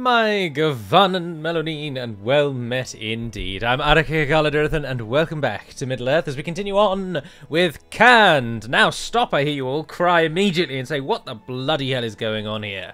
My Gavanan Melonin, and well met indeed. I'm Arakagaladurthan, and welcome back to Middle-earth as we continue on with Canned. Now stop, I hear you all cry immediately and say, what the bloody hell is going on here?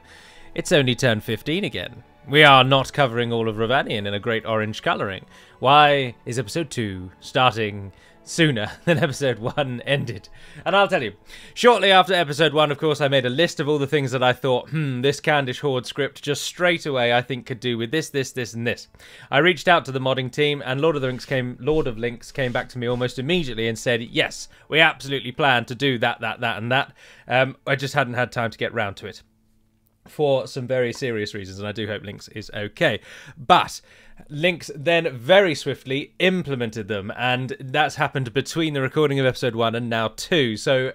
It's only turn 15 again. We are not covering all of Ravanian in a great orange colouring. Why is episode 2 starting sooner than episode 1 ended? And I'll tell you. Shortly after episode 1, of course, I made a list of all the things that I thought, this Candish Horde script just straight away I think could do with this, and this. I reached out to the modding team, and Lord of Links came back to me almost immediately and said, yes, we absolutely plan to do that, and that. I just hadn't had time to get round to it, for some very serious reasons, and I do hope Lynx is okay. But Lynx then very swiftly implemented them, and that's happened between the recording of episode 1 and now 2. So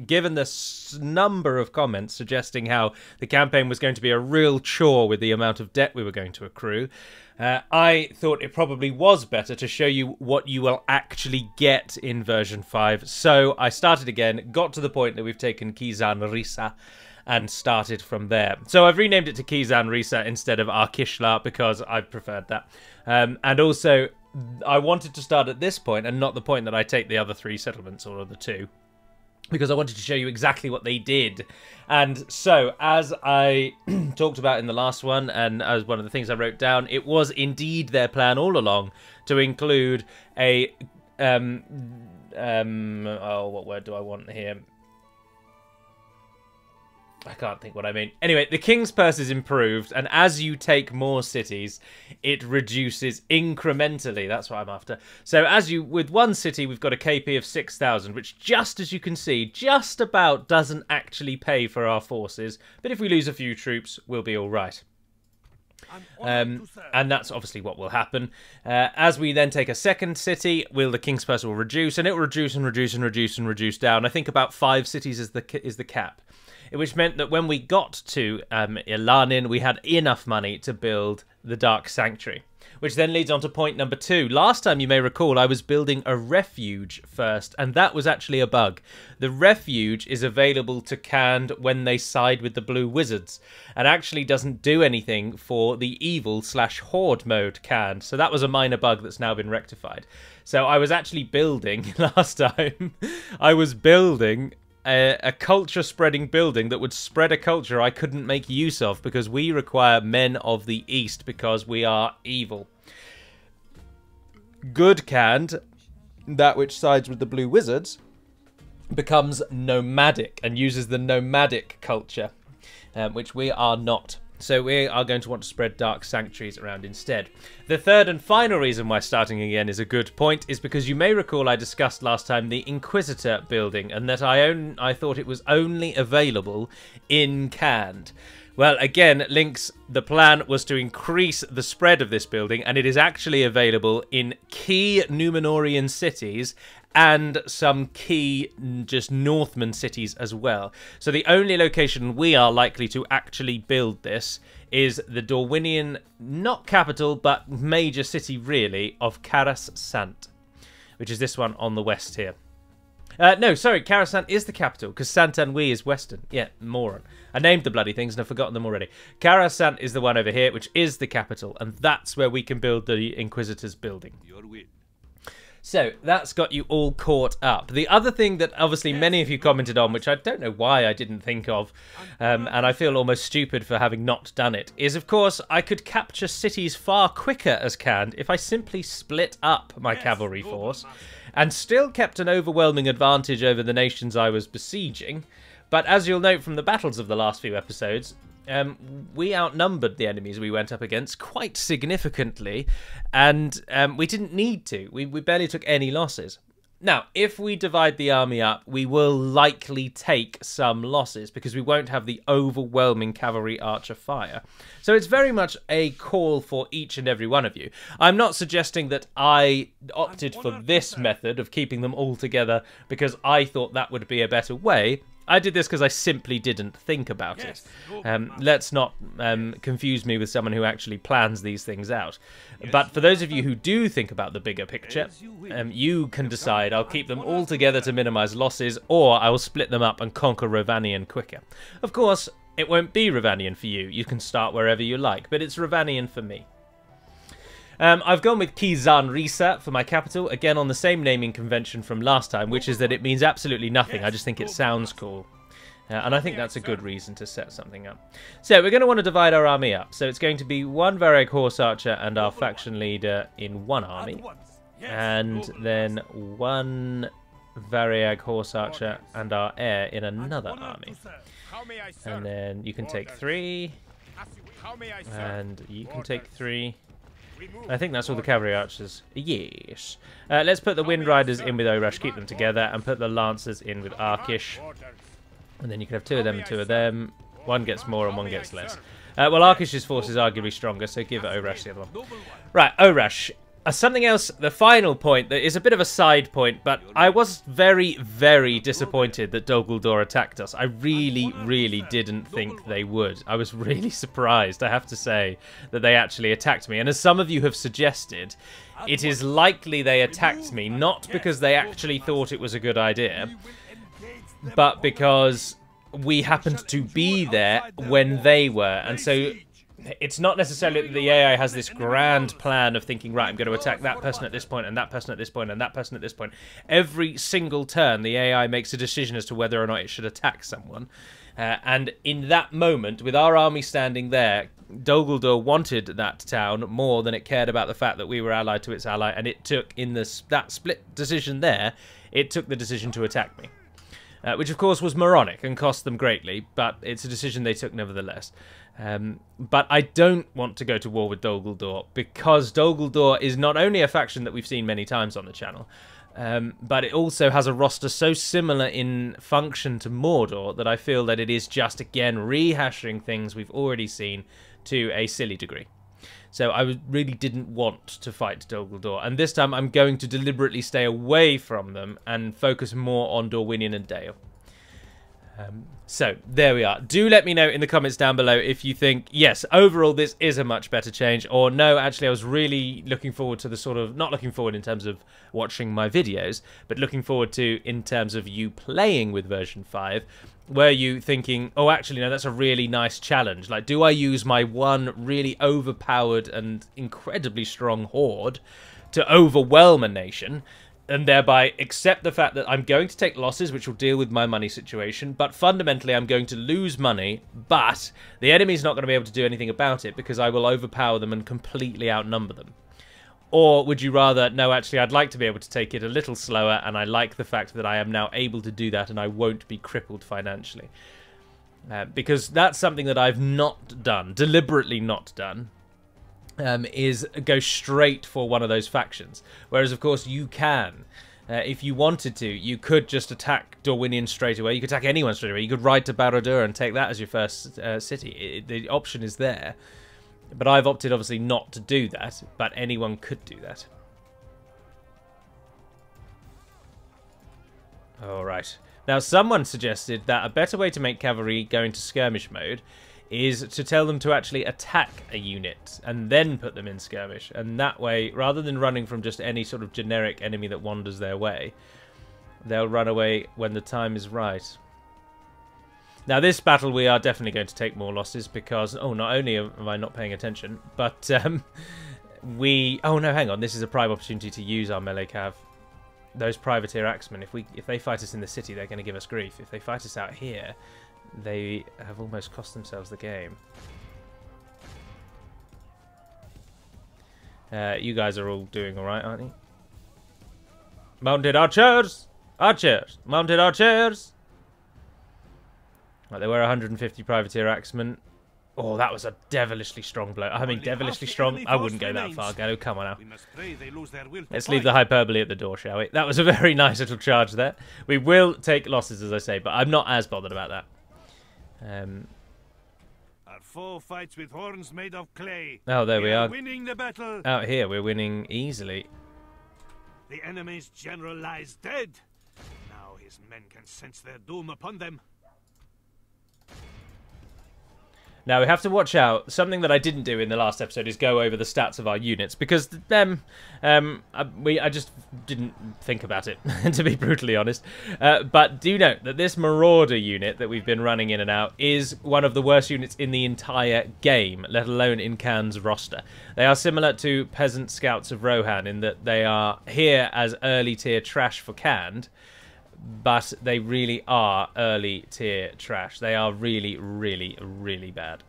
given the number of comments suggesting how the campaign was going to be a real chore with the amount of debt we were going to accrue, I thought it probably was better to show you what you will actually get in version 5. So I started again, got to the point that we've taken Kizan Risa, and started from there. So I've renamed it to Kizan Risa instead of Arkishla because I preferred that. And also, I wanted to start at this point and not the point that I take the other 3 settlements, or the 2, because I wanted to show you exactly what they did. And so, as I talked about in the last one, and as one of the things I wrote down, it was indeed their plan all along to include a... what word do I want here? I can't think what I mean. Anyway, the King's Purse is improved, and as you take more cities, it reduces incrementally. That's what I'm after. So with one city, we've got a KP of 6,000, which, just as you can see, just about doesn't actually pay for our forces. But if we lose a few troops, we'll be all right. And that's obviously what will happen. As we then take a second city, the King's Purse will reduce, and it will reduce and reduce and reduce and reduce down. I think about 5 cities is the cap, which meant that when we got to Ilanin, we had enough money to build the Dark Sanctuary, which then leads on to point number 2. Last time, you may recall, I was building a refuge first, and that was actually a bug. The refuge is available to Canned when they side with the Blue Wizards, and actually doesn't do anything for the evil/horde mode Canned, so that was a minor bug that's now been rectified. So I was actually building, last time, I was building a culture-spreading building that would spread a culture I couldn't make use of because we require men of the East because we are evil. Good Canned, that which sides with the Blue Wizards, becomes nomadic and uses the nomadic culture, which we are not. So we are going to want to spread Dark Sanctuaries around instead. The third and final reason why starting again is a good point is because you may recall I discussed last time the Inquisitor building, and that I thought it was only available in Canned. Well, again, Lynx, the plan was to increase the spread of this building, and it is actually available in key Numenorian cities and some key just Northman cities as well. So the only location we are likely to actually build this is the Dorwinian, not capital, but major city really, of Karasant, which is this one on the west here. No, sorry, Karasant is the capital, because Santanwi is western. Yeah, moron. I named the bloody things and I've forgotten them already. Karasant is the one over here, which is the capital, and that's where we can build the Inquisitor's building. So, that's got you all caught up. The other thing that obviously many of you commented on, which I don't know why I didn't think of, and I feel almost stupid for having not done it, is of course I could capture cities far quicker as Canned if I simply split up my cavalry force and still kept an overwhelming advantage over the nations I was besieging. But as you'll note from the battles of the last few episodes, we outnumbered the enemies we went up against quite significantly, and we didn't need to. We barely took any losses. Now, if we divide the army up, we will likely take some losses because we won't have the overwhelming cavalry archer fire. So it's very much a call for each and every one of you. I'm not suggesting that I opted for this method of keeping them all together because I thought that would be a better way. I did this because I simply didn't think about it. Let's not confuse me with someone who actually plans these things out. But for those of you who do think about the bigger picture, you can decide I'll keep them all together to minimize losses, or I will split them up and conquer Rovanian quicker. Of course, it won't be Ravanian for you. You can start wherever you like, but it's Ravanian for me. I've gone with Kizan Risa for my capital, again on the same naming convention from last time, which is that it means absolutely nothing. I just think it sounds cool. And I think that's a good reason to set something up. So we're going to want to divide our army up. So it's going to be one Vareg Horse Archer and our faction leader in one army. And then one Vareg Horse Archer and our heir in another army. And then you can take 3. And you can take 3. I think that's all the cavalry archers. Yes. Let's put the Wind Riders in with Orash, keep them together, and put the Lancers in with Arkish. And then you can have 2 of them and 2 of them. One gets more and one gets less. Well, Arkish's force is arguably stronger, so give Orash the other one. Right, Orash. Something else, the final point, that is a bit of a side point, but I was very, very disappointed that Dol Guldur attacked us. I really, really didn't think they would. I was really surprised, I have to say, that they actually attacked me. And as some of you have suggested, it is likely they attacked me, not because they actually thought it was a good idea, but because we happened to be there when they were. And so it's not necessarily that the AI has this grand plan of thinking, right, I'm going to attack that person at this point, and that person at this point, and that person at this point. Every single turn, the AI makes a decision as to whether or not it should attack someone. And in that moment, with our army standing there, Dol Guldur wanted that town more than it cared about the fact that we were allied to its ally, and it took, in that split decision there, it took the decision to attack me. Which, of course, was moronic and cost them greatly, but it's a decision they took nevertheless. But I don't want to go to war with Dol Guldur, because Dol Guldur is not only a faction that we've seen many times on the channel, but it also has a roster so similar in function to Mordor that I feel that it is just, again, rehashing things we've already seen to a silly degree. So I really didn't want to fight Dol Guldur, and this time I'm going to deliberately stay away from them and focus more on Dorwinion and Dale. So there we are. Do let me know in the comments down below if you think, yes, overall this is a much better change, or no, actually I was really looking forward to the sort of, not looking forward in terms of watching my videos, but looking forward to in terms of you playing with version 5. Were you thinking, oh, actually, no, that's a really nice challenge. Like, do I use my one really overpowered and incredibly strong horde to overwhelm a nation, and thereby accept the fact that I'm going to take losses, which will deal with my money situation, but fundamentally I'm going to lose money, but the enemy's not going to be able to do anything about it because I will overpower them and completely outnumber them? Or would you rather, no, actually, I'd like to be able to take it a little slower, and I like the fact that I am now able to do that and I won't be crippled financially? Because that's something that I've not done, deliberately not done, is go straight for one of those factions. Whereas, of course, you can. If you wanted to, you could just attack Dorwinion straight away. You could attack anyone straight away. You could ride to Barad-dûr and take that as your first city. The option is there. But I've opted, obviously, not to do that. But anyone could do that. Alright. Now, someone suggested that a better way to make cavalry go into skirmish mode is to tell them to actually attack a unit and then put them in skirmish. And that way, rather than running from just any sort of generic enemy that wanders their way, they'll run away when the time is right. Now, this battle, we are definitely going to take more losses because, oh, not only am I not paying attention, but oh no, hang on, this is a prime opportunity to use our melee cav. Those privateer axemen, if they fight us in the city, they're going to give us grief. If they fight us out here, they have almost cost themselves the game. You guys are all doing alright, aren't you? Mounted archers! Archers! Mounted archers! Right, there were 150 privateer axemen. Oh, that was a devilishly strong blow. I mean, devilishly strong? I wouldn't go that far, Gallo. Come on now. Let's leave the hyperbole at the door, shall we? That was a very nice little charge there. We will take losses, as I say, but I'm not as bothered about that. Our foe fights with horns made of clay. Oh, there we are. Winning the battle. Out here, we're winning easily. The enemy's general lies dead. Now his men can sense their doom upon them. Now, we have to watch out. Something that I didn't do in the last episode is go over the stats of our units, because I just didn't think about it, to be brutally honest. But do note that this Marauder unit that we've been running in and out is one of the worst units in the entire game, let alone in Khan's roster. They are similar to Peasant Scouts of Rohan in that they are here as early tier trash for Khan, but they really are early tier trash. They are really, really, really bad.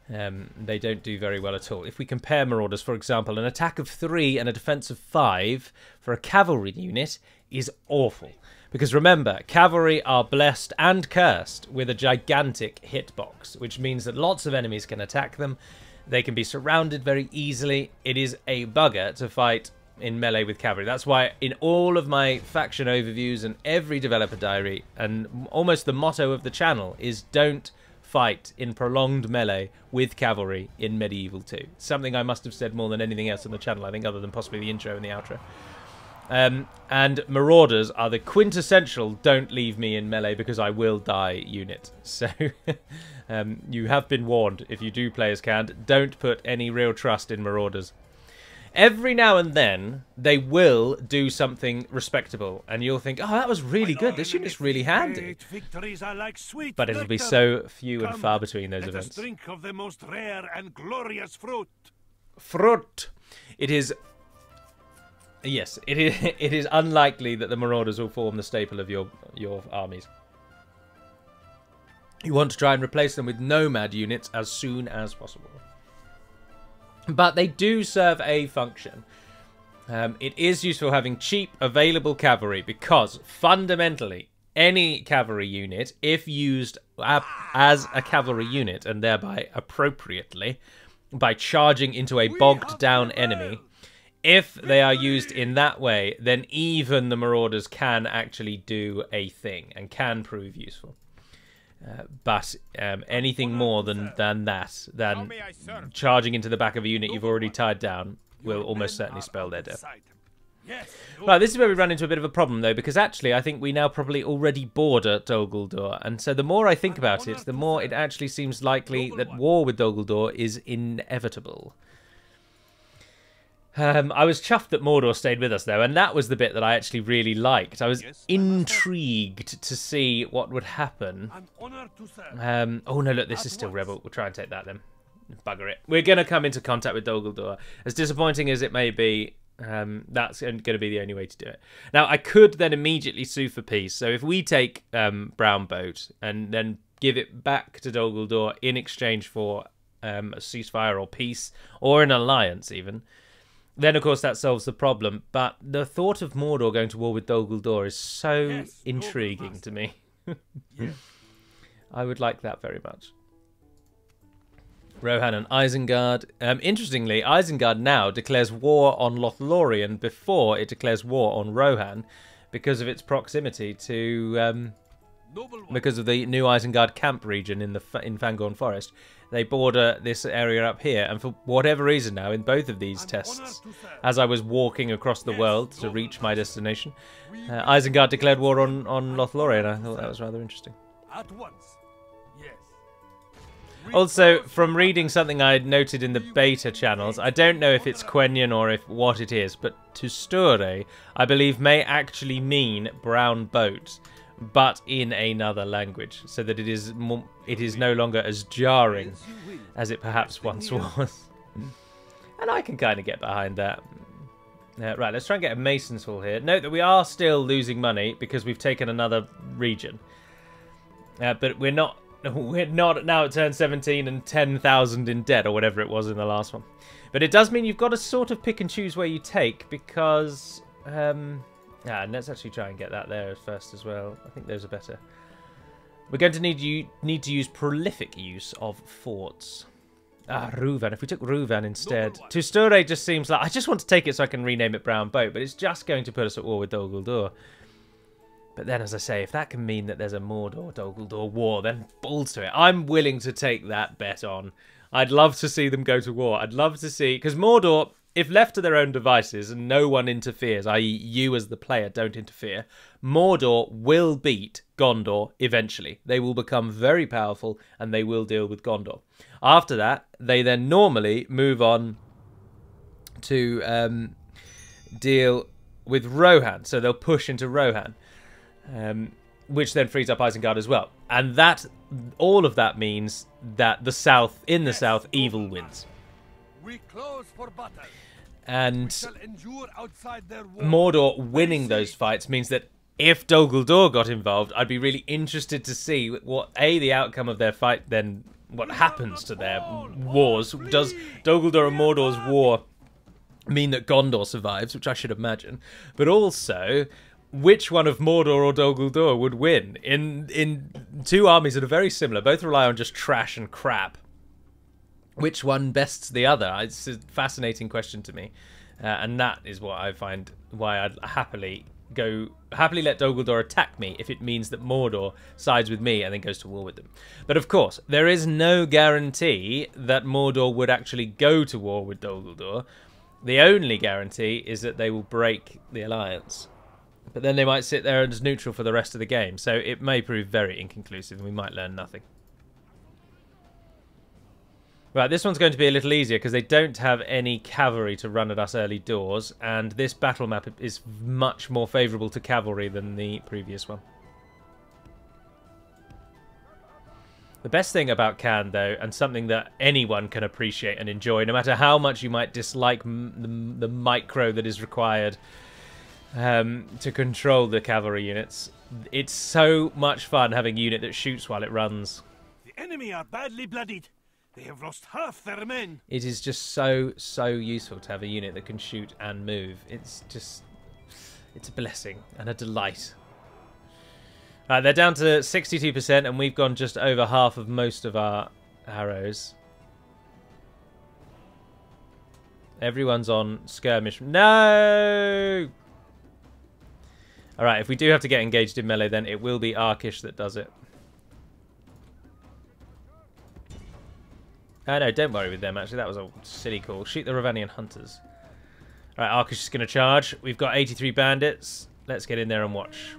They don't do very well at all. If we compare Marauders, for example, an attack of 3 and a defense of 5 for a cavalry unit is awful. Because remember, cavalry are blessed and cursed with a gigantic hitbox, which means that lots of enemies can attack them. They can be surrounded very easily. It is a bugger to fight in melee with cavalry. That's why in all of my faction overviews and every developer diary, and almost the motto of the channel is don't fight in prolonged melee with cavalry in Medieval 2. Something I must have said more than anything else on the channel, I think, other than possibly the intro and the outro. And Marauders are the quintessential don't leave me in melee because I will die unit. So you have been warned. If you do play as Khan, don't put any real trust in Marauders. Every now and then, they will do something respectable, and you'll think, oh, that was really good, this unit's really handy. But it'll be so few and far between those events. Drink of the most rare and glorious fruit. Fruit! It is... Yes, it is unlikely that the Marauders will form the staple of your armies. You want to try and replace them with nomad units as soon as possible. But they do serve a function. It is useful having cheap, available cavalry because, fundamentally, any cavalry unit, if used as a cavalry unit, and thereby appropriately, by charging into a bogged-down enemy, if they are used in that way, then even the Marauders can actually do a thing and can prove useful. But anything more than charging into the back of a unit you've already tied down will almost certainly spell their death. Right, this is where we run into a bit of a problem, though, because actually I think we now probably already border Dol Guldur, and so the more I think about it, the more it actually seems likely that war with Dol Guldur is inevitable. I was chuffed that Mordor stayed with us, though, and that was the bit that I actually really liked. I was intrigued to see what would happen. Oh, no, look, this is still Rebel. We'll try and take that, then. Bugger it. We're going to come into contact with Dol Guldur. As disappointing as it may be, that's going to be the only way to do it. Now, I could then immediately sue for peace. So if we take Brown Boat and then give it back to Dol Guldur in exchange for a ceasefire or peace, or an alliance even, then, of course, that solves the problem. But the thought of Mordor going to war with Dol Guldur is so intriguing to me. I would like that very much. Rohan and Isengard. Interestingly, Isengard now declares war on Lothlorien before it declares war on Rohan because of its proximity to... because of the new Isengard camp region in Fangorn Forest. They border this area up here, and for whatever reason now, in both of these tests, as I was walking across the world to reach my destination, Isengard declared war on Lothlorien. I thought that was rather interesting. At once. Yes. Also, from reading something I had noted in the beta channels, I don't know if it's Quenya or what it is, but Tusture, I believe, may actually mean brown boat, but in another language, so that it is no longer as jarring as it perhaps once was. And I can kind of get behind that. Right, let's try and get a Mason's Hall here. Note that we are still losing money because we've taken another region. But we're not now at turn 17 and 10,000 in debt, or whatever it was in the last one. But it does mean you've got to sort of pick and choose where you take, because... yeah, and let's actually try and get that there first as well. I think those are better. We're going to need to use prolific use of forts. Ah, Ruvan. If we took Ruvan instead. Tusture just seems like... I just want to take it so I can rename it Brown Boat, but it's just going to put us at war with Dol Guldur. But then, as I say, if that can mean that there's a Mordor-Dol Guldur war, then balls to it. I'm willing to take that bet on. I'd love to see them go to war. I'd love to see... Because Mordor if left to their own devices and no one interferes, i.e. you as the player don't interfere, Mordor will beat Gondor eventually. They will become very powerful and they will deal with Gondor. After that, they then normally move on to deal with Rohan. So they'll push into Rohan, which then frees up Isengard as well. And that, all of that means that the south, in the south, evil wins. We close for battle. And Shall endure outside their walls. Mordor winning those fights means that if Dol Guldur got involved, I'd be really interested to see what, A, the outcome of their fight, then what happens to their wars. Does Dol Guldur and Mordor's war mean that Gondor survives, which I should imagine, but also which one of Mordor or Dol Guldur would win in two armies that are very similar, both rely on just trash and crap. Which one bests the other? It's a fascinating question to me, and that is what I find why I'd happily let Dol Guldur attack me if it means that Mordor sides with me and then goes to war with them. But of course, there is no guarantee that Mordor would actually go to war with Dol Guldur. The only guarantee is that they will break the alliance. But then they might sit there as neutral for the rest of the game, so it may prove very inconclusive and we might learn nothing. Right, this one's going to be a little easier because they don't have any cavalry to run at us early doors, and this battle map is much more favourable to cavalry than the previous one. The best thing about Cannes, though, and something that anyone can appreciate and enjoy, no matter how much you might dislike the micro that is required to control the cavalry units, it's so much fun having a unit that shoots while it runs. The enemy are badly bloodied. They have lost half their men. It is just so useful to have a unit that can shoot and move. It's a blessing and a delight. Right, they're down to 62% and we've gone just over half of most of our arrows. Everyone's on skirmish. No! Alright, if we do have to get engaged in melee, then it will be Arkish that does it. Oh, no, don't worry with them, actually. That was a silly call. Shoot the Ravanian hunters. Alright, Arkish is going to charge. We've got 83 bandits. Let's get in there and watch.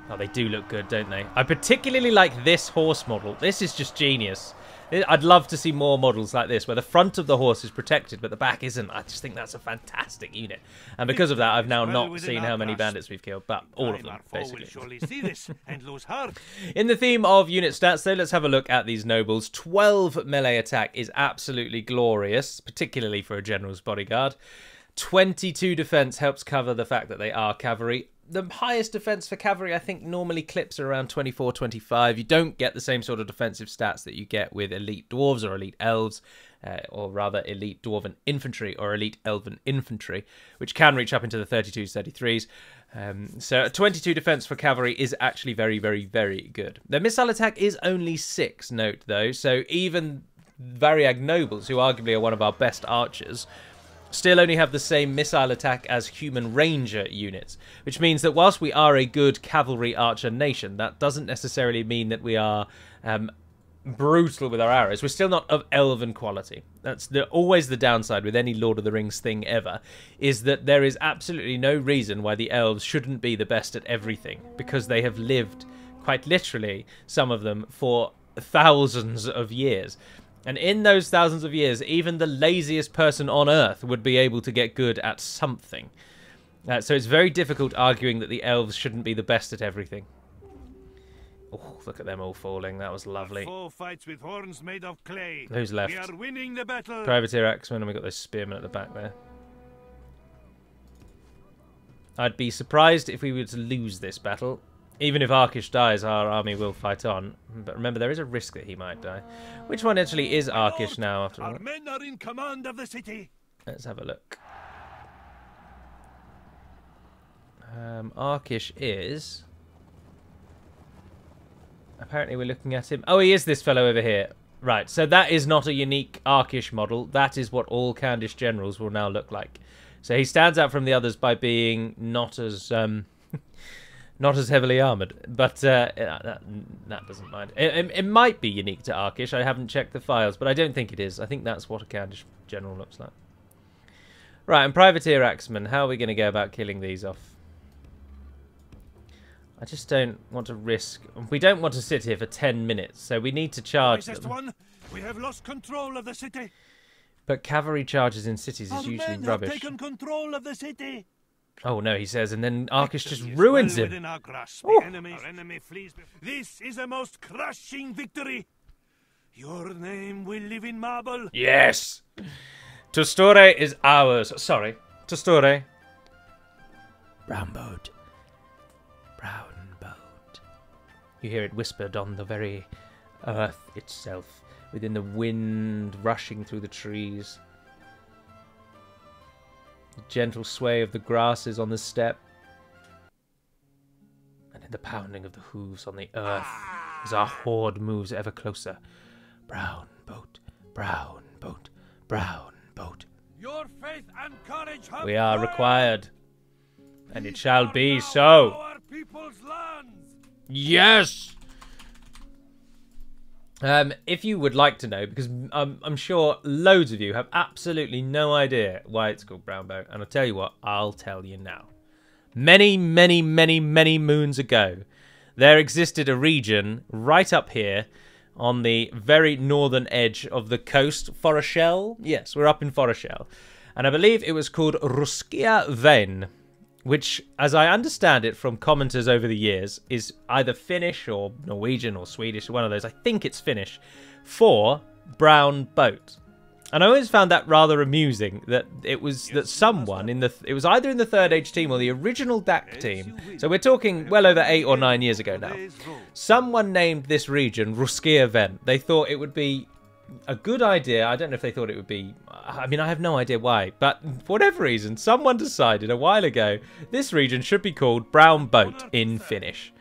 Oh, they do look good, don't they? I particularly like this horse model. This is just genius. I'd love to see more models like this, where the front of the horse is protected, but the back isn't. I just think that's a fantastic unit. And because of that, I've now not seen how many bandits we've killed, but all of them, basically. Will surely see this and lose heart. In the theme of unit stats, though, let's have a look at these nobles. 12 melee attack is absolutely glorious, particularly for a general's bodyguard. 22 defense helps cover the fact that they are cavalry. The highest defense for cavalry, I think, normally clips are around 24, 25. You don't get the same sort of defensive stats that you get with elite dwarves or elite elves, or rather elite dwarven infantry or elite elven infantry, which can reach up into the 32s, 33s. So 22 defense for cavalry is actually very, very, very good. Their missile attack is only 6, note though, so even Variag nobles, who arguably are one of our best archers, still only have the same missile attack as human ranger units, which means that whilst we are a good cavalry archer nation, that doesn't necessarily mean that we are brutal with our arrows. We're still not of elven quality. That's always the downside with any Lord of the Rings thing ever, is that there is absolutely no reason why the elves shouldn't be the best at everything, because they have lived, quite literally, some of them, for thousands of years. And in those thousands of years, even the laziest person on Earth would be able to get good at something. So it's very difficult arguing that the elves shouldn't be the best at everything. Oh, look at them all falling. That was lovely. 4 fights with horns made of clay. Who's left? We are winning the battle. Privateer Axeman, and we've got those spearmen at the back there. I'd be surprised if we were to lose this battle. Even if Arkish dies, our army will fight on. But remember, there is a risk that he might die. Which one actually is Arkish now, after all? Our men are in command of the city. Let's have a look. Arkish is... Apparently we're looking at him. Oh, he is this fellow over here. Right, so that is not a unique Arkish model. That is what all Candish generals will now look like. So he stands out from the others by being not as... not as heavily armoured, but that doesn't mind. It might be unique to Arkish. I haven't checked the files, but I don't think it is. I think that's what a Candish general looks like. Right, and Privateer Axeman, how are we going to go about killing these off? I just don't want to risk... We don't want to sit here for 10 minutes, so we need to charge them. One, we have lost control of the city. But cavalry charges in cities is usually rubbish. Taken control of the city. Oh no, he says, and then Arcus just ruins him. Within our grasp. Oh. Our enemy flees. This is a most crushing victory. Your name will live in marble. Yes! Tostore is ours. Sorry, Tostore. Brown boat. Brown boat. You hear it whispered on the very earth itself, within the wind rushing through the trees. The gentle sway of the grasses on the steppe, and in the pounding of the hooves on the earth as our horde moves ever closer. Brown boat, brown boat, brown boat. Your faith and courage have We are triumphed. required, and it These shall are be now so. Our people's lands. Yes! If you would like to know, because I'm sure loads of you have absolutely no idea why it's called Brown Boat, and I'll tell you what, I'll tell you now. Many, many, many, many moons ago, there existed a region right up here on the very northern edge of the coast, Foreshell. Yes, we're up in Foreshell. And I believe it was called Ruskia Vein, which, as I understand it from commenters over the years, is either Finnish or Norwegian or Swedish, one of those. I think it's Finnish, for brown boat. And I always found that rather amusing, that it was that someone in the... It was either in the Third Age team or the original DaC team. So we're talking well over 8 or 9 years ago now. Someone named this region Ruskia Vein. They thought it would be a good idea. I don't know if they thought it would be... I mean, I have no idea why. But for whatever reason, someone decided a while ago this region should be called Brown Boat in Finnish.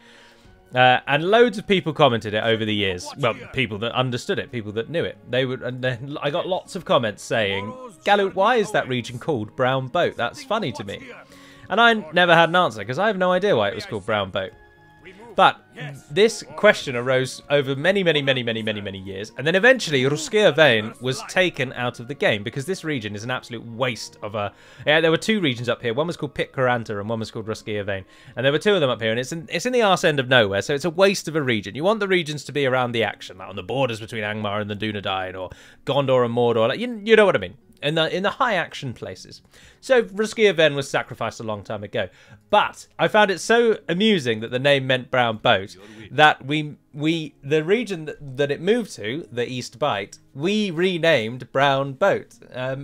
And loads of people commented it over the years. Well, people that understood it, people that knew it. They would, and then I got lots of comments saying, Gallut, why is that region called Brown Boat? That's funny to me. And I never had an answer, because I have no idea why it was called Brown Boat. But this question arose over many, many, many, many, many, many years. And then eventually Ruskia Vein was taken out of the game because this region is an absolute waste of a... Yeah, there were 2 regions up here. One was called Pitcairn and one was called Ruskia Vein. And there were 2 of them up here. And it's in the arse end of nowhere. So it's a waste of a region. You want the regions to be around the action, like on the borders between Angmar and the Dunedain, or Gondor and Mordor. Like, you know what I mean. In the high action places. So Ruskia Vein was sacrificed a long time ago. But I found it so amusing that the name meant brown boat that the region that it moved to, the East Bight, we renamed Brown Boat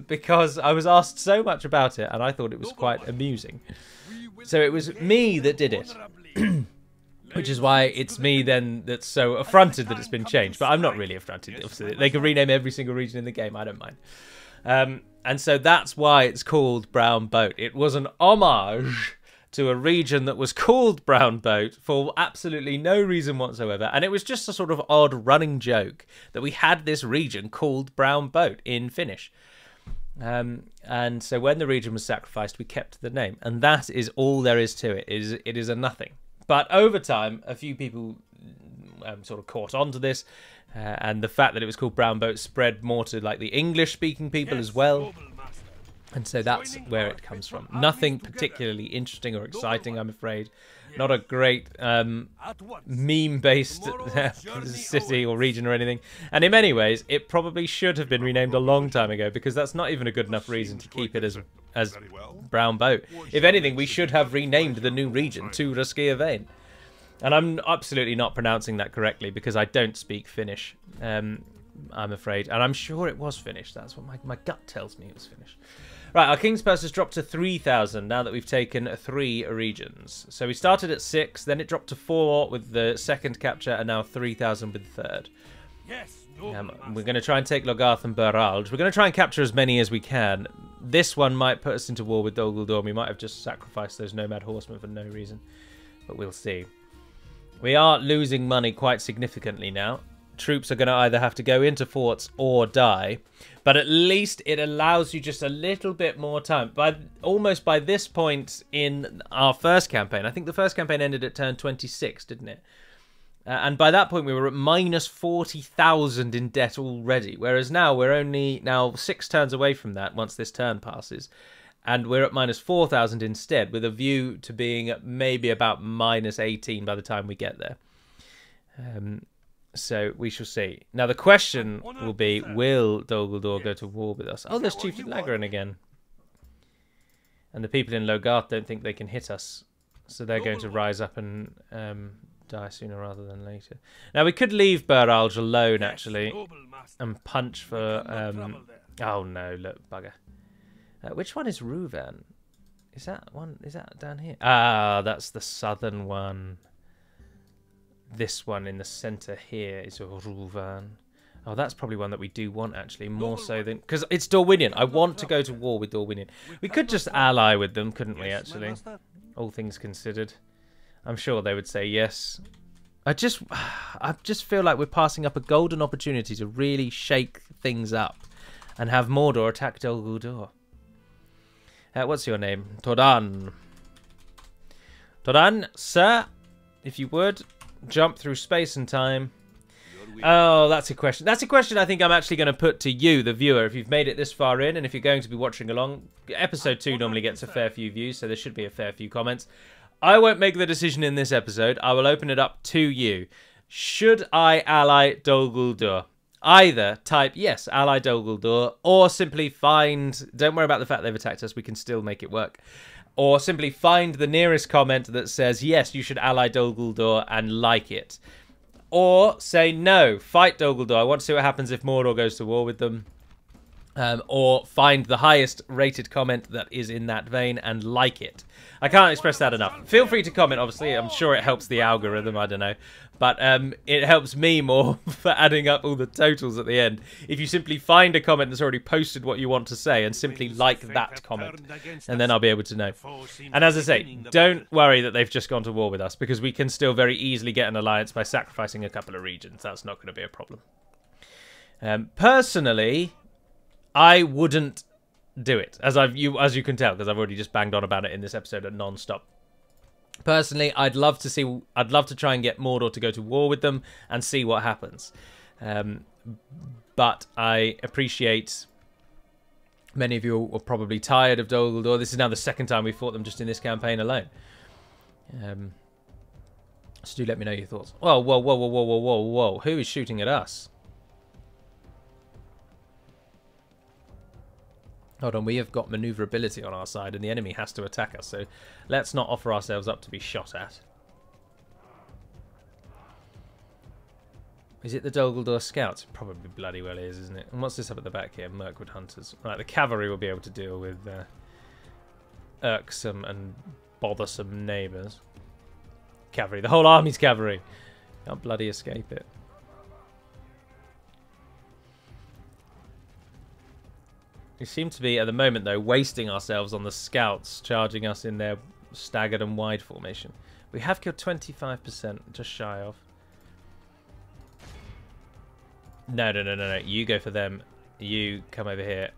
because I was asked so much about it and I thought it was quite amusing. So it was me that did it. Which is why it's me then that's so affronted that it's been changed. But I'm not really affronted. Obviously, they can rename every single region in the game. I don't mind. And so that's why it's called Brown Boat. It was an homage to a region that was called Brown Boat for absolutely no reason whatsoever. And it was just a sort of odd running joke that we had this region called Brown Boat in Finnish. And so when the region was sacrificed, we kept the name. And that is all there is to it. It is a nothing. But over time, a few people sort of caught on to this. And the fact that it was called Brown Boat spread more to like the English-speaking people as well. And so that's where it comes from. Nothing particularly interesting or exciting, I'm afraid. Not a great meme-based city or region or anything. And in many ways, it probably should have been renamed a long time ago, because that's not even a good enough reason to keep it as Brown Boat. If anything, we should have renamed the new region to Ruskia Vein. And I'm absolutely not pronouncing that correctly because I don't speak Finnish, I'm afraid. And I'm sure it was Finnish. That's what my gut tells me it was Finnish. Right, our King's Purse has dropped to 3,000 now that we've taken 3 regions. So we started at 6, then it dropped to 4 with the second capture, and now 3,000 with the third. We're going to try and take Logarth and Berald. We're going to try and capture as many as we can. This one might put us into war with Dol Guldur. We might have just sacrificed those nomad horsemen for no reason. But we'll see. We are losing money quite significantly now. Troops are going to either have to go into forts or die. But at least it allows you just a little bit more time. Almost by this point in our first campaign, I think the first campaign ended at turn 26, didn't it? And by that point we were at minus 40,000 in debt already. Whereas now we're only 6 turns away from that once this turn passes. and we're at minus 4,000 instead, with a view to being maybe about minus 18 by the time we get there. So we shall see. Now the question will be, will Dol Guldur go to war with us? Oh, there's Chief Lagran again. And the people in Logarth don't think they can hit us, so they're going to rise up and die sooner rather than later. Now we could leave Buralj alone actually, and punch for. Oh no! Look, bugger. Which one is Ruvan? Is that one? Is that down here? Ah, that's the southern one. This one in the centre here is Ruvan. Oh, that's probably one that we do want, actually, more so than... Because it's Dorwinion. I want to go to war with Dorwinion. We could just ally with them, couldn't we, actually? All things considered. I'm sure they would say yes. I just feel like we're passing up a golden opportunity to really shake things up and have Mordor attack Dol Guldur. What's your name? Todan. Todan, sir, if you would, jump through space and time. Oh, that's a question. That's a question I think I'm actually going to put to you, the viewer, if you've made it this far in, and if you're going to be watching along. Episode 2 normally gets a fair few views, so there should be a fair few comments. I won't make the decision in this episode. I will open it up to you. Should I ally Dol Guldur? Either type, yes, ally Dol Guldur, or simply find... Don't worry about the fact they've attacked us. We can still make it work. Or simply find the nearest comment that says, yes, you should ally Dol Guldur and like it. Or say, no, fight Dol Guldur. I want to see what happens if Mordor goes to war with them. Or find the highest rated comment that is in that vein and like it. I can't express that enough. Feel free to comment, obviously. I'm sure it helps the algorithm, I don't know. But it helps me more for adding up all the totals at the end. If you simply find a comment that's already posted what you want to say and simply like that comment. And then I'll be able to know. And as I say, don't worry that they've just gone to war with us, because we can still very easily get an alliance by sacrificing a couple of regions. That's not going to be a problem. Personally, I wouldn't do it, as you can tell, because I've already just banged on about it in this episode non-stop. Personally, I'd love to try and get Mordor to go to war with them and see what happens. But I appreciate many of you are probably tired of Dol Guldur. This is now the second time we've fought them just in this campaign alone. So do let me know your thoughts. Whoa, whoa, whoa, whoa, whoa, whoa, whoa, whoa. Who is shooting at us? Hold on, we have got maneuverability on our side and the enemy has to attack us, so let's not offer ourselves up to be shot at. Is it the Dol Guldur scouts? Probably bloody well is, isn't it? And what's this up at the back here? Mirkwood Hunters. Right, the cavalry will be able to deal with irksome and bothersome neighbours. Cavalry. The whole army's cavalry. Can't bloody escape it. We seem to be, at the moment, though, wasting ourselves on the scouts charging us in their staggered and wide formation. We have killed 25%, just shy of. No, no, no, no, no. You go for them. You come over here.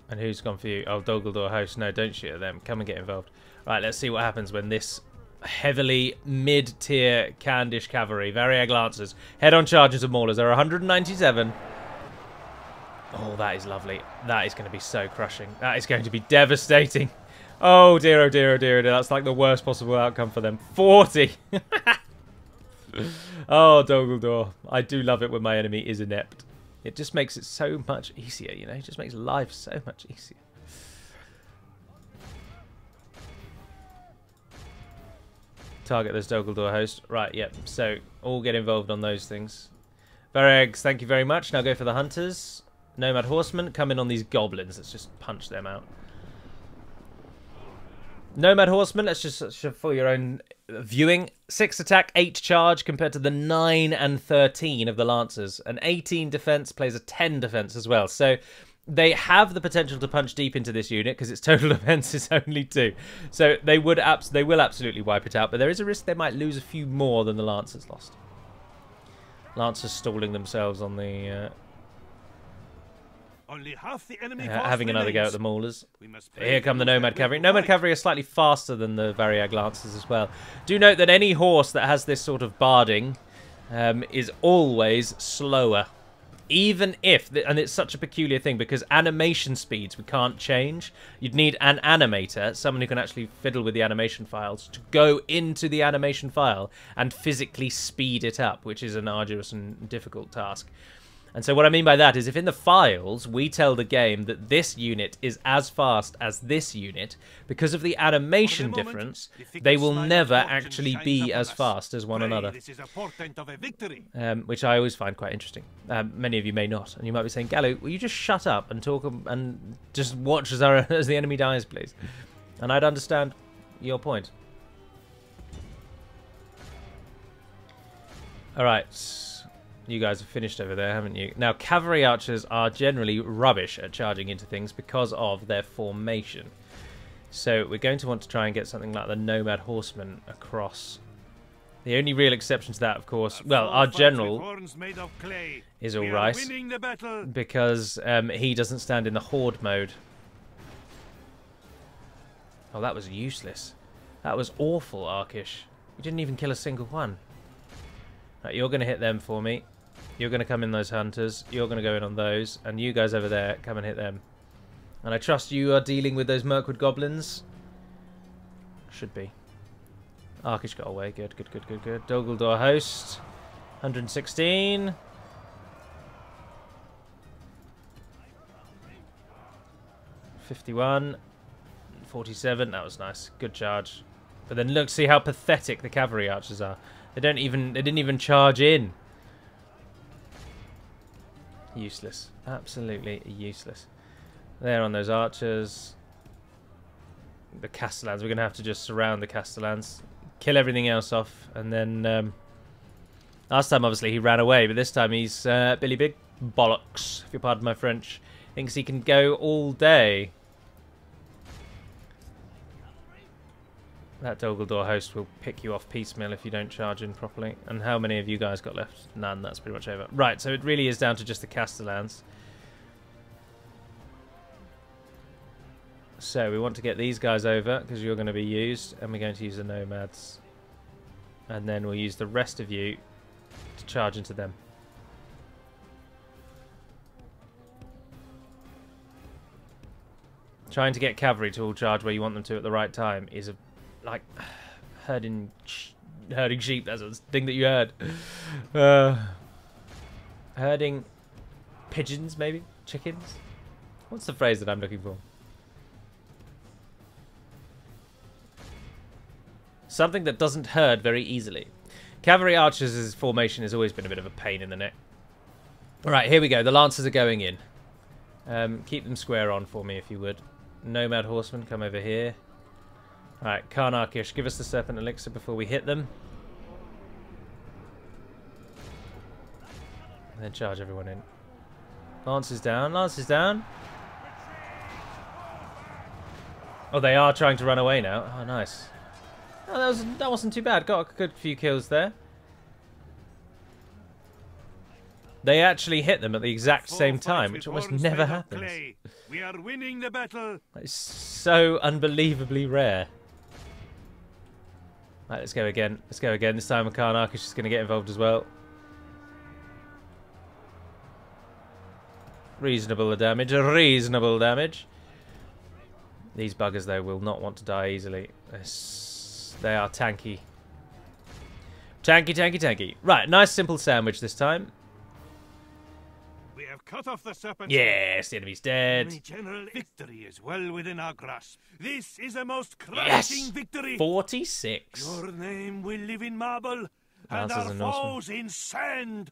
And who's gone for you? Oh, Dol Guldur host. No, don't shoot at them. Come and get involved. Right, let's see what happens when this heavily mid-tier Candish cavalry, Variag Lancers, head-on charges of Maulers. There are 197. Oh, that is lovely. That is going to be so crushing. That is going to be devastating. Oh, dear, oh, dear, oh, dear, oh, dear. That's like the worst possible outcome for them. 40! Oh, Dol Guldur. I do love it when my enemy is inept. It just makes it so much easier, you know? It just makes life so much easier. Target this Dol Guldur host. Right, yep. So, all get involved on those things. Varegs, thank you very much. Now go for the hunters. Nomad horsemen, come in on these goblins. Let's just punch them out. Nomad horsemen, let's just for your own viewing. 6 attack, 8 charge compared to the 9 and 13 of the lancers. An 18 defense plays a 10 defense as well. So they have the potential to punch deep into this unit because its total defense is only 2. So they will absolutely wipe it out. But there is a risk they might lose a few more than the lancers lost. Lancers stalling themselves on the... Only half the enemy having another go at the Maulers. Here come the Nomad Cavalry. Nomad Cavalry are slightly faster than the Variag Lancers as well. Do note that any horse that has this sort of barding is always slower. even if, and it's such a peculiar thing because animation speeds we can't change. You'd need an animator, someone who can actually fiddle with the animation files, to go into the animation file and physically speed it up, which is an arduous and difficult task. And so what I mean by that is if in the files we tell the game that this unit is as fast as this unit, because of the animation difference, they will never actually be as fast as one another. Which I always find quite interesting. Many of you may not. And you might be saying, Gallo, will you just shut up and talk and just watch as the enemy dies, please? And I'd understand your point. Alright. You guys have finished over there, haven't you? Now, cavalry archers are generally rubbish at charging into things because of their formation. So we're going to want to try and get something like the nomad horseman across. The only real exception to that, of course, well, our general is alright because he doesn't stand in the horde mode. Oh, that was useless. That was awful, Arkish. You didn't even kill a single one. Right, you're going to hit them for me. You're going to come in those hunters. You're going to go in on those. And you guys over there, come and hit them. And I trust you are dealing with those Mirkwood goblins. Should be. Arkish got away. Good, good, good, good, good. Dogaldor host. 116. $51. 47. That was nice. Good charge. But then look, see how pathetic the cavalry archers are. They didn't even charge in. Useless. Absolutely useless. There on those archers. The Castellans. We're going to have to just surround the Castellans. Kill everything else off. And then... last time, obviously, he ran away. But this time, he's Billy Big Bollocks, if you pardon my French. Thinks he can go all day. That Dogaldor host will pick you off piecemeal if you don't charge in properly. And how many of you guys got left? None, that's pretty much over. Right, so it really is down to just the Castellans. So we want to get these guys over, because you're going to be used. And we're going to use the nomads. And then we'll use the rest of you to charge into them. Trying to get cavalry to all charge where you want them to at the right time is a... like herding sheep. That's the thing that you heard. Herding pigeons, maybe chickens. What's the phrase that I'm looking for? Something that doesn't herd very easily. Cavalry archers' formation has always been a bit of a pain in the neck. All right, here we go. The lancers are going in. Keep them square on for me, if you would. Nomad horsemen, come over here. Alright, Khan Arkish, give us the Serpent Elixir before we hit them. And then charge everyone in. Lancers down, Lancers down. Oh, they are trying to run away now. Oh, nice. Oh, that wasn't too bad. Got a good few kills there. They actually hit them at the exact same time, which almost never happens. We are winning the battle. That is so unbelievably rare. Right, let's go again. Let's go again. This time Khan Arkish is going to get involved as well. Reasonable damage. Reasonable damage. These buggers, though, will not want to die easily. They are tanky. Tanky, tanky, tanky. Right, nice simple sandwich this time. We have cut off the serpent. Yes, the enemy's dead. General, victory is well within our grasp. This is a most crushing victory. 46. Your name will live in marble, and Lancers our and foes in sand.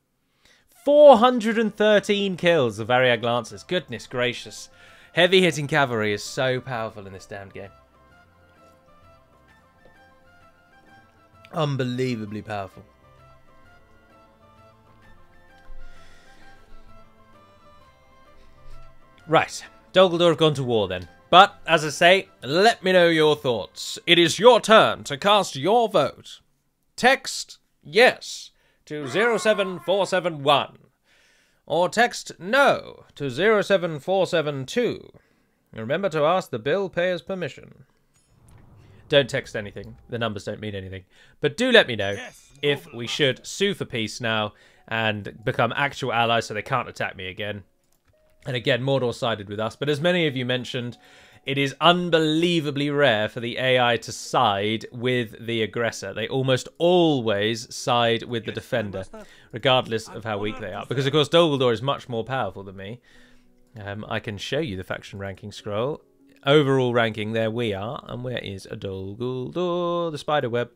413 kills of Variag Lancers. Goodness gracious. Heavy hitting cavalry is so powerful in this damned game. Unbelievably powerful. Right, Dogaldor have gone to war then. But, as I say, let me know your thoughts. It is your turn to cast your vote. Text yes to 07471. Or text no to 07472. Remember to ask the bill payer's permission. Don't text anything. The numbers don't mean anything. But do let me know if we should sue for peace now and become actual allies so they can't attack me again. And again, Mordor sided with us. But as many of you mentioned, it is unbelievably rare for the AI to side with the aggressor. They almost always side with the defender, regardless of how weak they are. Because, of course, Dol Guldur is much more powerful than me. I can show you the faction ranking scroll. Overall ranking, there we are. And where is Dol Guldur? The spiderweb.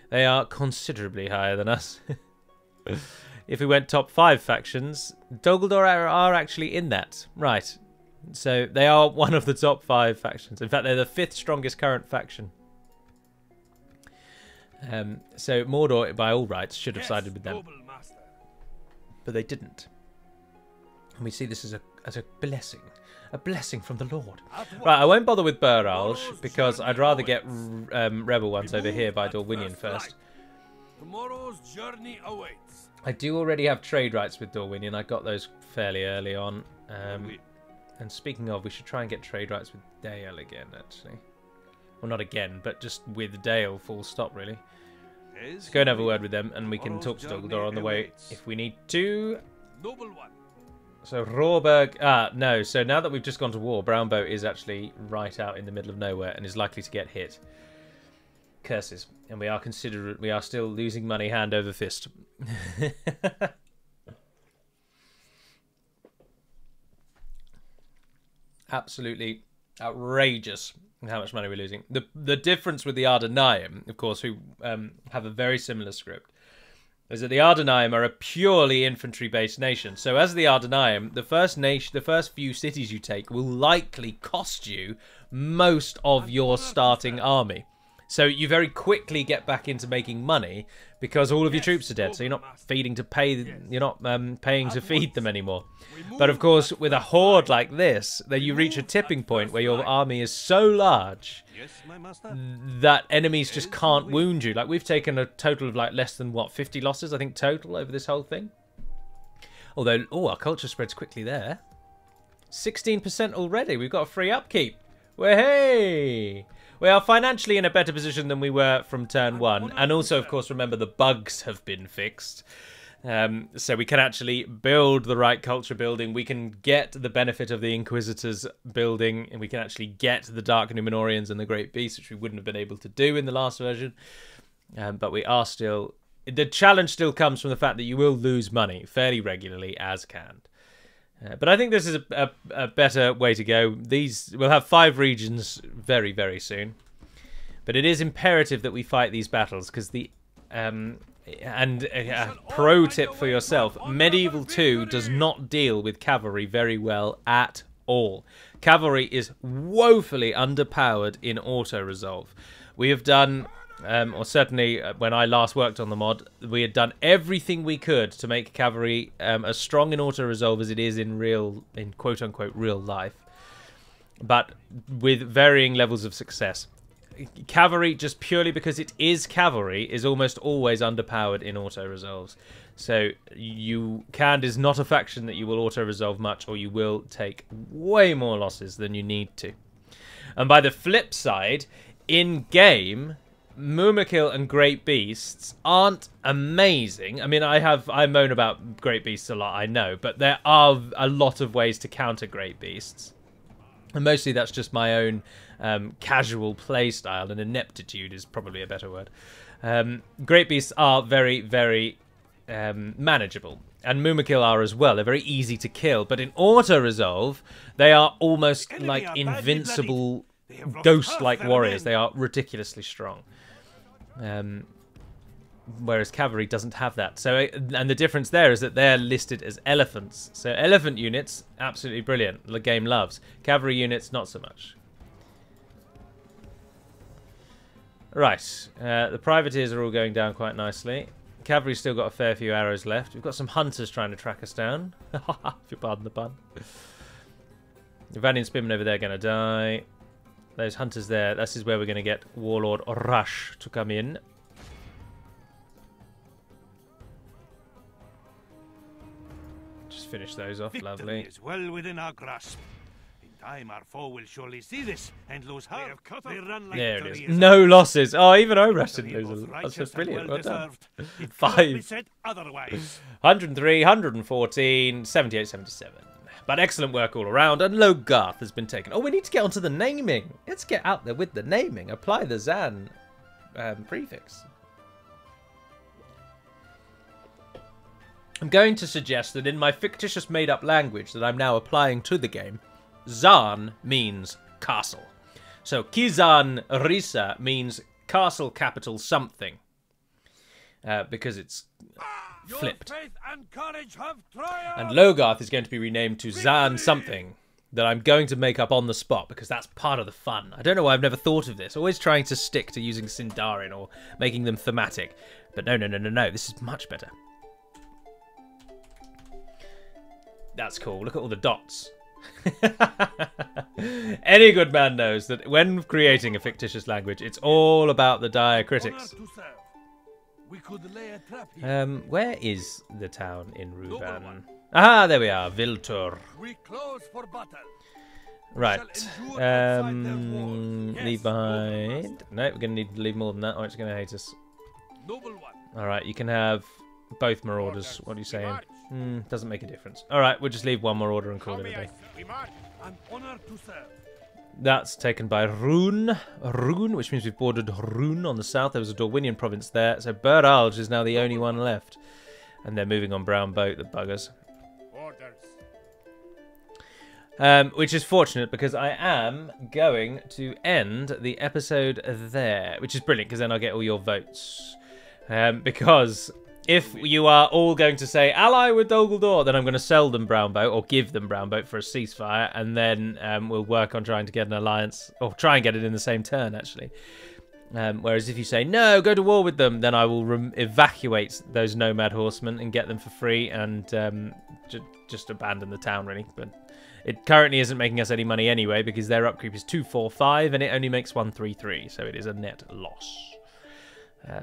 They are considerably higher than us. If we went top 5 factions, Dol Guldur are actually in that. Right. So they are one of the top 5 factions. In fact, they're the 5th strongest current faction. So Mordor, by all rights, should have sided with them. But they didn't. And we see this as a blessing. A blessing from the Lord. Right, I won't bother with Buralj, because I'd rather get rebel ones over here by Dorwinion first. Tomorrow's journey awaits. I do already have trade rights with Dorwinion. I got those fairly early on. And speaking of, we should try and get trade rights with Dale again, actually. Well, not again, but just with Dale, full stop, really. So go and have a word with them, and we can talk to Dol Guldur on the way if we need to. Noble one. So Rawberg... no. So now that we've just gone to war, Brownbow is actually right out in the middle of nowhere and is likely to get hit. Curses. And we are still losing money hand over fist. Absolutely outrageous how much money we're losing. The difference with the Ardenaim, of course, who have a very similar script, is that the Ardenaim are a purely infantry-based nation. So as the Ardenaim, the first few cities you take will likely cost you most of your starting army. So you very quickly get back into making money because all of your troops are dead. So you're not paying to feed them anymore. But of course, with a horde like this, then you reach a tipping point where your army is so large that enemies just can't wound you. Like, we've taken a total of like less than, what, 50 losses, I think, total over this whole thing. Although, our culture spreads quickly there. 16% already. We've got a free upkeep. Hey! We are financially in a better position than we were from turn 1. And also, of course, remember the bugs have been fixed. So we can actually build the right culture building. We can get the benefit of the Inquisitors building. And we can actually get the Dark Numenorians and the Great Beasts, which we wouldn't have been able to do in the last version. But we are still... The challenge still comes from the fact that you will lose money fairly regularly, as can. But I think this is a better way to go. We'll have 5 regions very, very soon. But it is imperative that we fight these battles, because pro tip for yourself, Medieval 2 does not deal with cavalry very well at all. Cavalry is woefully underpowered in auto-resolve. We have done... or certainly when I last worked on the mod, we had done everything we could to make cavalry as strong in auto-resolve as it is in quote-unquote real life, but with varying levels of success. Cavalry, just purely because it is cavalry, is almost always underpowered in auto-resolves. So Khand is not a faction that you will auto-resolve much, or you will take way more losses than you need to. And by the flip side, in-game... Mumakil and Great Beasts aren't amazing. I mean, I moan about Great Beasts a lot, I know, but there are a lot of ways to counter Great Beasts. And mostly that's just my own casual play style, and ineptitude is probably a better word. Great Beasts are very, very manageable. And Mumakil are as well. They're very easy to kill. But in auto-resolve, they are almost like invincible, ghost-like warriors. They are ridiculously strong. Whereas cavalry doesn't have that. So, and the difference there is that they're listed as elephants. So elephant units, absolutely brilliant. The game loves. Cavalry units, not so much. Right. The privateers are all going down quite nicely. Cavalry's still got a fair few arrows left. We've got some hunters trying to track us down. If you pardon the pun. The Valiant Spearmen over there are going to die. Those hunters there, this is where we're going to get Warlord Rush to come in. Just finish those off, Victory lovely. is well within our grasp. time our foe will surely see this and lose heart. They run like There it is. No losses. Oh, even Oras didn't lose. That's just brilliant. Well done. 5. 103, 114, 78, 77. But excellent work all around, and Logarth has been taken. Oh, we need to get onto the naming. Let's get out there with the naming. Apply the Zan prefix. I'm going to suggest that in my fictitious made-up language that I'm now applying to the game, Zan means castle. So Kizan Risa means castle capital something. Because it's flipped. And Logarth is going to be renamed to Zan something that I'm going to make up on the spot because that's part of the fun. I don't know why I've never thought of this. Always trying to stick to using Sindarin or making them thematic. But no. This is much better. That's cool. Look at all the dots. Any good man knows that when creating a fictitious language, it's all about the diacritics. We could lay a trap here. Where is the town in Ruban? Aha, there we are. Viltur. We close for battle. Right. Leave behind. No, we're going to need to leave more than that, or it's going to hate us. Noble one. Alright, you can have both marauders. What are you saying? Doesn't make a difference. Alright, we'll just leave one marauder and call it a day. An honor to serve. That's taken by Rune, which means we've bordered Rune on the south. There was a Dorwinian province there. So Buralj is now the only one left. And they're moving on Brown Boat, the buggers. Which is fortunate because I am going to end the episode there. Which is brilliant because then I'll get all your votes. Because if you are all going to say ally with Dol Guldur, then I'm going to sell them Brown Boat or give them Brown Boat for a ceasefire, and then we'll work on trying to get an alliance, or try and get it in the same turn actually. Whereas if you say no, go to war with them, then I will evacuate those nomad horsemen and get them for free, and just abandon the town really. But it currently isn't making us any money anyway because their upkeep is 245 and it only makes 133, so it is a net loss.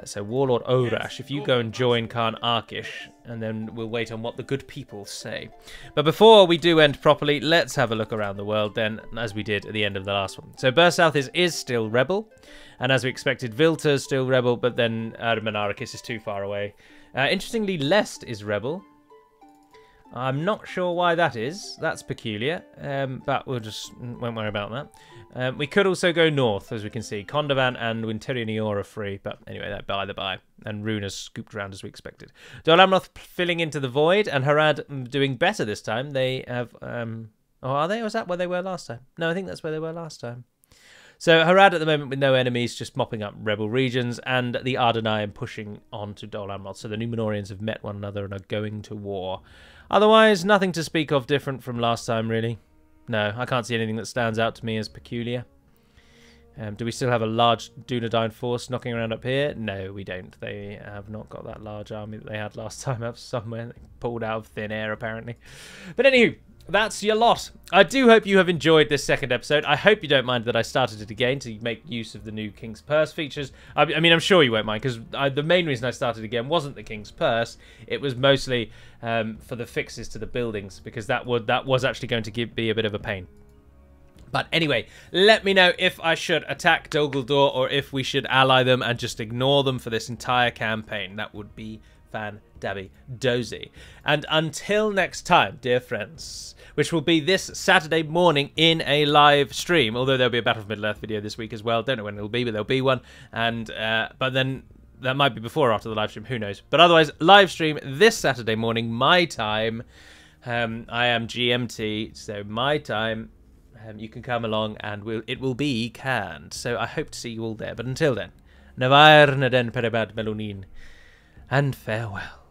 So Warlord Orash, if you go and join Khan Arkish, and then we'll wait on what the good people say. But before we do end properly, let's have a look around the world then, as we did at the end of the last one. So Bursouth is still rebel, and as we expected, Vilta's still rebel, but then Arkish is too far away. Interestingly, Lest is rebel. I'm not sure why that is. That's peculiar, but won't worry about that. We could also go north, as we can see. Kondovan and Winterior are free, but anyway, that by the by. And Rune has scooped around as we expected. Dol Amroth filling into the void, and Harad doing better this time. They have... oh, are they? Or was that where they were last time? No, I think that's where they were last time. So Harad at the moment with no enemies, just mopping up rebel regions, and the Ardenai pushing on to Dol Amroth. So the Numenorians have met one another and are going to war. Otherwise, nothing to speak of different from last time, really. No, I can't see anything that stands out to me as peculiar. Do we still have a large Dunedain force knocking around up here? No, we don't. They have not got that large army that they had last time up somewhere. They pulled out of thin air, apparently. But anywho, that's your lot. I do hope you have enjoyed this second episode. I hope you don't mind that I started it again to make use of the new King's Purse features. I mean, I'm sure you won't mind, because the main reason I started again wasn't the King's Purse. It was mostly for the fixes to the buildings, because that was actually going to be a bit of a pain. But anyway, let me know if I should attack Dol Guldur or if we should ally them and just ignore them for this entire campaign. That would be fan-dabby-dozy. And until next time, dear friends, which will be this Saturday morning in a live stream, although there'll be a Battle for Middle-earth video this week as well. Don't know when it'll be, but there'll be one. And but then that might be before or after the live stream, who knows. But otherwise, live stream this Saturday morning, my time. I am GMT, so my time. You can come along and it will be canned. So I hope to see you all there. But until then, Navar Naden Perabad Melunin, and farewell.